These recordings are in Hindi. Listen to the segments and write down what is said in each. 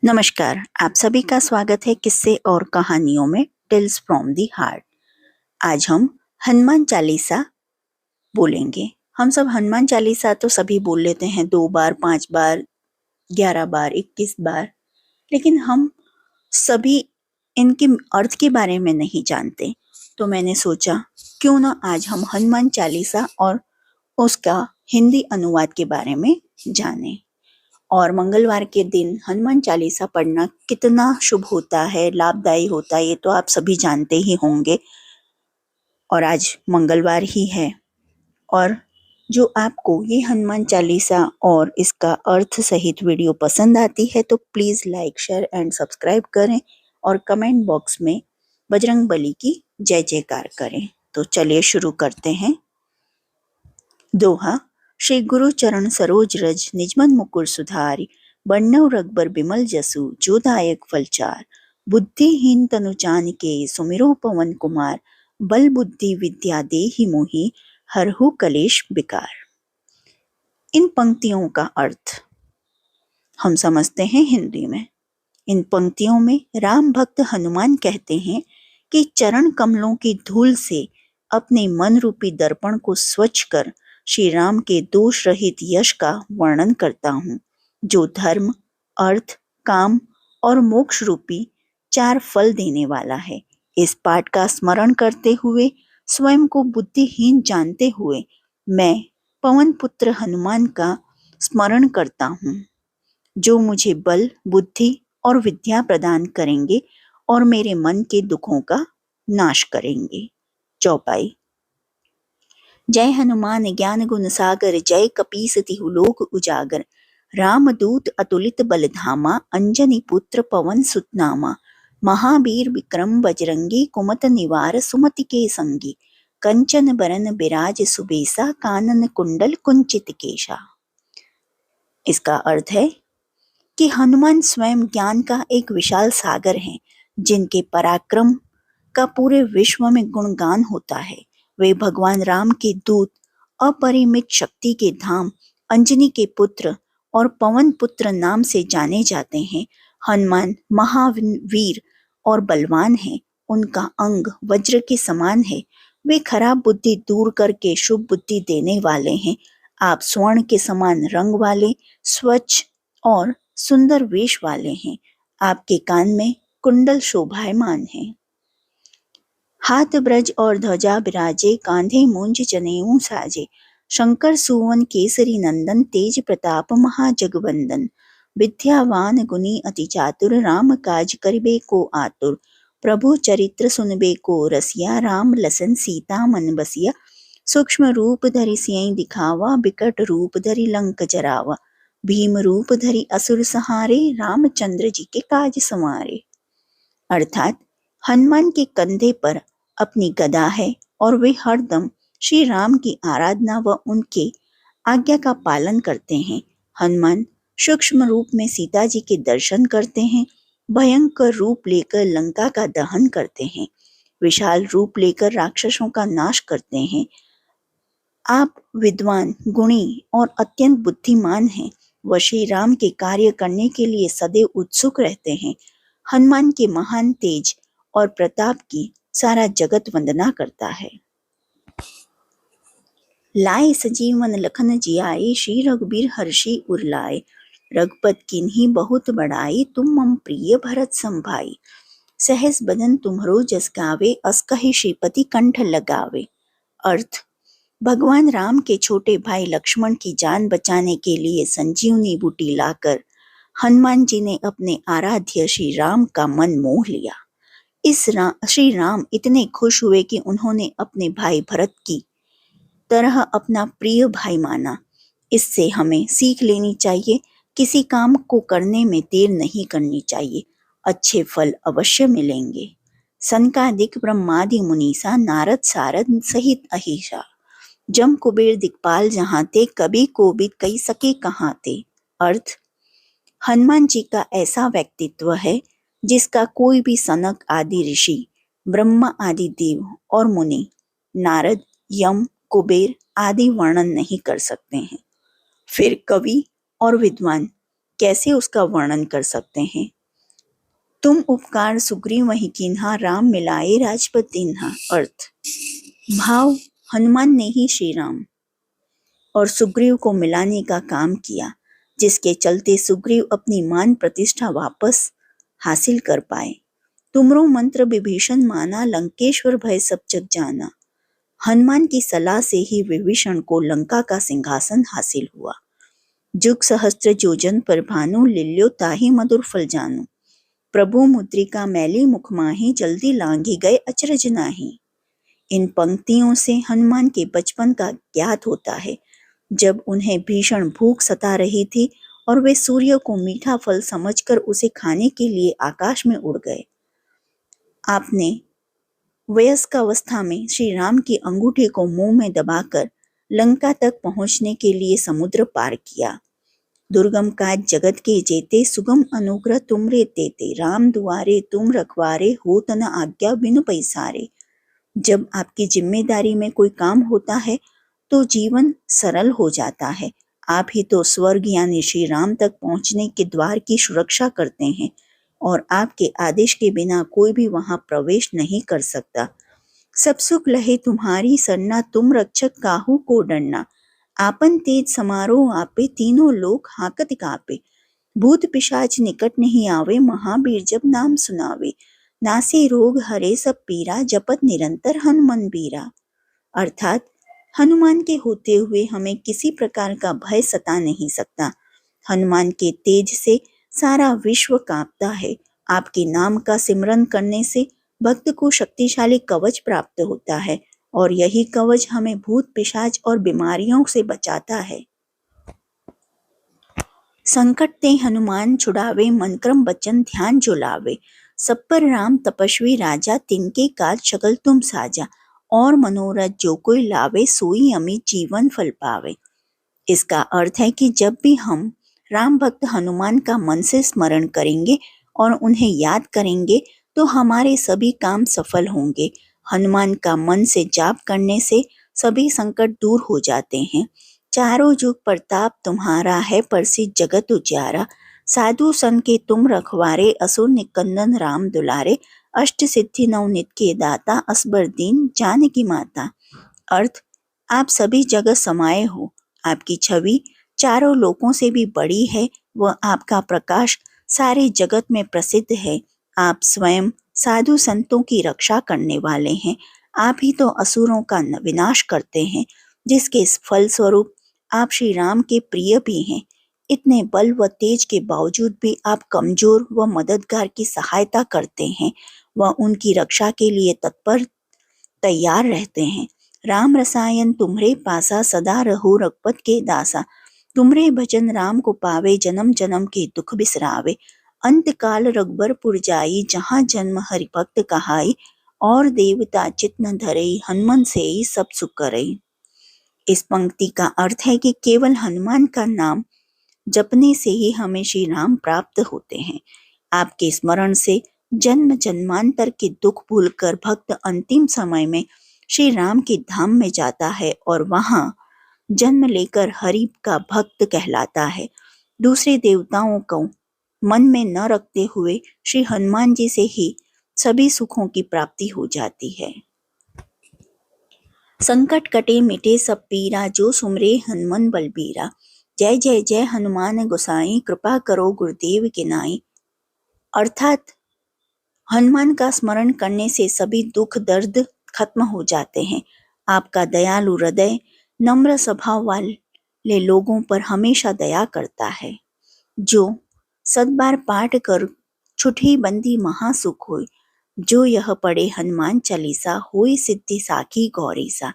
नमस्कार, आप सभी का स्वागत है किस्से और कहानियों में टेल्स फ्रॉम दी हार्ट। आज हम हनुमान चालीसा बोलेंगे। हम सब हनुमान चालीसा तो सभी बोल लेते हैं 2 बार, 5 बार, 11 बार, 21 बार, लेकिन हम सभी इनके अर्थ के बारे में नहीं जानते। तो मैंने सोचा क्यों ना आज हम हनुमान चालीसा और उसका हिंदी अनुवाद के बारे में जानें। और मंगलवार के दिन हनुमान चालीसा पढ़ना कितना शुभ होता है, लाभदायी होता है, ये तो आप सभी जानते ही होंगे। और आज मंगलवार ही है। और जो आपको ये हनुमान चालीसा और इसका अर्थ सहित वीडियो पसंद आती है तो please like, share and subscribe करें और कमेंट बॉक्स में बजरंग बली की जय जयकार करें। तो चलिए शुरू करते हैं। दोहा। श्री गुरु चरण सरोज रज निजमन मुकुर सुधारि बरनउँ रघुबर बिमल जसु जो दायक फलचार। बुद्धिहीन तनु जानिके सुमिरो पवन कुमार बल बुद्धि विद्या देहि मोहि हरहु कलेश विकार। इन पंक्तियों का अर्थ हम समझते हैं हिंदी में। इन पंक्तियों में राम भक्त हनुमान कहते हैं कि चरण कमलों की धूल से अपने मन रूपी दर्पण को स्वच्छ कर श्री राम के दोष रहित यश का वर्णन करता हूँ, जो धर्म, अर्थ, काम और मोक्ष रूपी 4 फल देने वाला है। इस पाठ का स्मरण करते हुए, स्वयं को बुद्धिहीन जानते हुए, मैं पवन पुत्र हनुमान का स्मरण करता हूँ, जो मुझे बल, बुद्धि और विद्या प्रदान करेंगे और मेरे मन के दुखों का नाश करेंगे। चौपाई। जय हनुमान ज्ञान गुण सागर जय कपीस तिहु लोक उजागर। रामदूत अतुलित बल धामा अंजनी पुत्र पवन सुत नामा। महावीर विक्रम बजरंगी कुमत निवार सुमति के संगी। कंचन बरन बिराज सुबेसा कानन कुंडल कुंचित केशा। इसका अर्थ है कि हनुमान स्वयं ज्ञान का एक विशाल सागर हैं, जिनके पराक्रम का पूरे विश्व में गुणगान होता है। वे भगवान राम के दूत, अपरिमित शक्ति के धाम, अंजनी के पुत्र और पवन पुत्र नाम से जाने जाते हैं। हनुमान महावीर और बलवान हैं। उनका अंग वज्र के समान है। वे खराब बुद्धि दूर करके शुभ बुद्धि देने वाले हैं। आप स्वर्ण के समान रंग वाले, स्वच्छ और सुंदर वेश वाले हैं। आपके कान में कुंडल शोभायमान है। हाथ ब्रज और ध्वजा विराजे, कांधे मूंज जनेऊ साजे। शंकर सुवन केसरी नंदन, तेज प्रताप महाजगवंदन। विद्यावान गुणी अति चातुर, राम काज करिबे को आतुर। प्रभु चरित्र सुनबे को रसिया, राम लसन सीता मन बसिया। सूक्ष्म रूप धरि सियहि दिखावा, बिकट रूप धरि लंक जरावा। भीम रूप धरि असुर सहारे, रामचंद्र जी के काज संवारे। अर्थात हनुमान के कंधे पर अपनी गदा है और वे हरदम श्री राम की आराधना व उनके आज्ञा का पालन करते हैं। हनुमान सूक्ष्म रूप में सीता जी के दर्शन करते हैं, भयंकर रूप लेकर लंका का दहन करते हैं, विशाल रूप लेकर राक्षसों का नाश करते हैं। आप विद्वान, गुणी और अत्यंत बुद्धिमान हैं। वह श्री राम के कार्य करने के लिए सदैव उत्सुक रहते हैं। हनुमान के महान तेज और प्रताप की सारा जगत वंदना करता है। लाए सजीवन लखन जियाए, श्री रघुबीर हर्षि उर लाए। रघुपत कीन्ही बहुत बड़ाई, तुम मम प्रिय भरत सम भाई। सहस बदन तुम्हरो जस गावे, अस कहि श्रीपति कंठ लगावे। अर्थ। भगवान राम के छोटे भाई लक्ष्मण की जान बचाने के लिए संजीवनी बूटी लाकर हनुमान जी ने अपने आराध्य श्री राम का मन मोह लिया। श्री राम इतने खुश हुए कि उन्होंने अपने भाई भरत की तरह अपना प्रिय भाई माना। इससे हमें सीख लेनी चाहिए, किसी काम को करने में देर नहीं करनी चाहिए, अच्छे फल अवश्य मिलेंगे। सनकादिक ब्रह्मादि मुनीसा, नारद सारद सहित अहिसा। जम कुबेर दिक्पाल जहाँ ते, कभी कोबिद कई सके कहाँ ते। अर्थ। हनुमान जी का ऐसा व्यक्तित्व है जिसका कोई भी सनक आदि ऋषि, ब्रह्मा आदि देव और मुनि, नारद, यम, कुबेर आदि वर्णन नहीं कर सकते हैं। फिर कवि और विद्वान कैसे उसका वर्णन कर सकते हैं। तुम उपकार सुग्रीव वही कीन्हा, राम मिलाए राजपद दीन्हा। अर्थ, भाव हनुमान ने ही श्री राम और सुग्रीव को मिलाने का काम किया, जिसके चलते सुग्रीव अपनी मान प्रतिष्ठा वापस हासिल कर पाए। तुमरो मंत्र विभीषण माना, लंकेश्वर भय सब जग जाना। हनुमान की सलाह से ही विभीषण को लंका का सिंहासन हासिल हुआ। जुग सहस्त्र जोजन पर भानु, लिल्यो ताहि मधुर फल जानु। प्रभु मुद्रिका मैली मुख माही, जल्दी लांघी गए अचरज नाही। इन पंक्तियों से हनुमान के बचपन का ज्ञात होता है, जब उन्हें भीषण भूख सता रही थी और वे सूर्य को मीठा फल समझकर उसे खाने के लिए आकाश में उड़ गए। आपने वयस्क अवस्था में श्री राम की अंगूठी को मुंह में दबाकर लंका तक पहुंचने के लिए समुद्र पार किया। दुर्गम काज जगत के जेते, सुगम अनुग्रह तुमरे तेते। राम दुआरे तुम रखवारे, होत न आज्ञा बिनु पैसारे। जब आपकी जिम्मेदारी में कोई काम होता है तो जीवन सरल हो जाता है। आप ही तो स्वर्ग यानी श्री राम तक पहुंचने के द्वार की सुरक्षा करते हैं और आपके आदेश के बिना कोई भी वहां प्रवेश नहीं कर सकता। सब सुख लहे तुम्हारी सरना, तुम रक्षक काहू को डरना। आपन तेज समारोह आपे, तीनों लोक हाकत कापे। भूत पिशाच निकट नहीं आवे, महावीर जब नाम सुनावे। नासे रोग हरे सब पीरा, जपत निरंतर हनुमान बीरा। अर्थात हनुमान के होते हुए हमें किसी प्रकार का भय सता नहीं सकता। हनुमान के तेज से सारा विश्व कांपता है। आपके नाम का सिमरन करने से भक्त को शक्तिशाली कवच प्राप्त होता है और यही कवच हमें भूत पिशाच और बीमारियों से बचाता है। संकट ते हनुमान छुड़ावे, मन क्रम बचन ध्यान जो लावे। सब पर राम तपस्वी राजा, तिनके काज सकल तुम साजा। और मनोरथ जो कोई लावे, सोई अमित जीवन फल पावे। इसका अर्थ है कि जब भी हम राम भक्त हनुमान का मन से स्मरण करेंगे और उन्हें याद करेंगे तो हमारे सभी काम सफल होंगे। हनुमान का मन से जाप करने से सभी संकट दूर हो जाते हैं। चारों जुग प्रताप तुम्हारा है, प्रसिद्ध जगत उजियारा। साधु सन के तुम रखवारे, असुर निकंदन राम दुलारे। अष्ट सिद्धि नवनित के दाता, असबर दीन जानकी माता। अर्थ, आप सभी जगह समाये हो। आपकी छवि चारों लोकों से भी बड़ी है। वह आपका प्रकाश सारे जगत में प्रसिद्ध है। आप स्वयं साधु संतों की रक्षा करने वाले हैं। आप ही तो असुरों का विनाश करते हैं, जिसके फल स्वरूप आप श्री राम के प्रिय भी हैं। इतने बल व तेज के बावजूद भी आप कमजोर व मददगार की सहायता करते हैं व उनकी रक्षा के लिए तत्पर तैयार रहते हैं। राम रसायन तुम्हरे पासा, सदा रहो रघुपत के दासा। तुम्हरे भजन राम को पावे, जन्म जन्म के दुख बिसरावे। अंत काल रघुबरपुर जाई, जहाँ जन्म हरि भक्त कहाई। और देवता चित न धरई, हनुमान से ही सब सुख करई। इस पंक्ति का अर्थ है कि केवल हनुमान का नाम जपने से ही हमें श्री राम प्राप्त होते हैं। आपके स्मरण से जन्म जन्मांतर के दुख भूलकर भक्त अंतिम समय में श्री राम के धाम में जाता है और वहां जन्म लेकर हरि का भक्त कहलाता है। दूसरे देवताओं को मन में न रखते हुए श्री हनुमान जी से ही सभी सुखों की प्राप्ति हो जाती है। संकट कटे मिटे सब पीरा, जो सुमरे हनुमान बलबीरा। जय जय जय हनुमान गोसाई, कृपा करो गुरुदेव के नाई। अर्थात हनुमान का स्मरण करने से सभी दुख दर्द खत्म हो जाते हैं। आपका दयालु हृदय नम्र स्वभाव वाले लोगों पर हमेशा दया करता है। जो सदबार पाठ कर छुट्टी बंदी महासुख होय, जो यह पढ़े हनुमान चालीसा, होय सिद्धि साखी गौरीसा।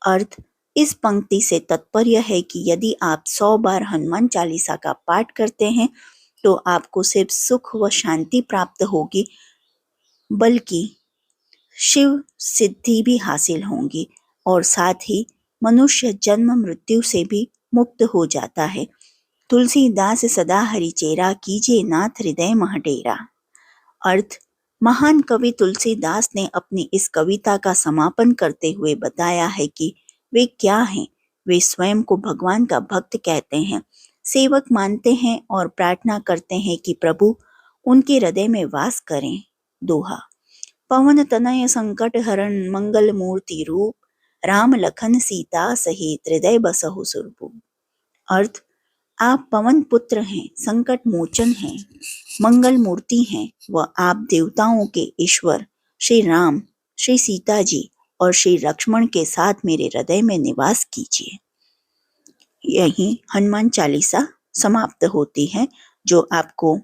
अर्थ, इस पंक्ति से तात्पर्य है कि यदि आप 100 बार हनुमान चालीसा का पाठ करते हैं तो आपको सिर्फ सुख व शांति प्राप्त होगी, बल्कि शिव सिद्धि भी हासिल होंगी और साथ ही मनुष्य जन्म मृत्यु से भी मुक्त हो जाता है। तुलसीदास सदा हरिचेरा, कीजे नाथ हृदय मह डेरा। अर्थ, महान कवि तुलसीदास ने अपनी इस कविता का समापन करते हुए बताया है कि वे क्या हैं। वे स्वयं को भगवान का भक्त कहते हैं। सेवक मानते हैं और प्रार्थना करते हैं कि प्रभु उनके हृदय में वास करें। दोहा। पवन तनय संकट हरण मंगल मूर्ति रूप, राम लखन सीता सहित हृदय बसहु सुरभूप। अर्थ, आप पवन पुत्र हैं, संकट मोचन हैं, मंगल मूर्ति हैं व आप देवताओं के ईश्वर श्री राम, श्री सीता जी और श्री लक्ष्मण के साथ मेरे हृदय में निवास कीजिए। यही हनुमान चालीसा समाप्त होती है। जो आपको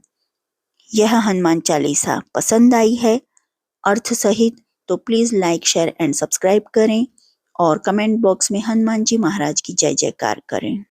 यह हनुमान चालीसा पसंद आई है अर्थ सहित, तो please like, share and subscribe करें और कमेंट बॉक्स में हनुमान जी महाराज की जय जयकार करें।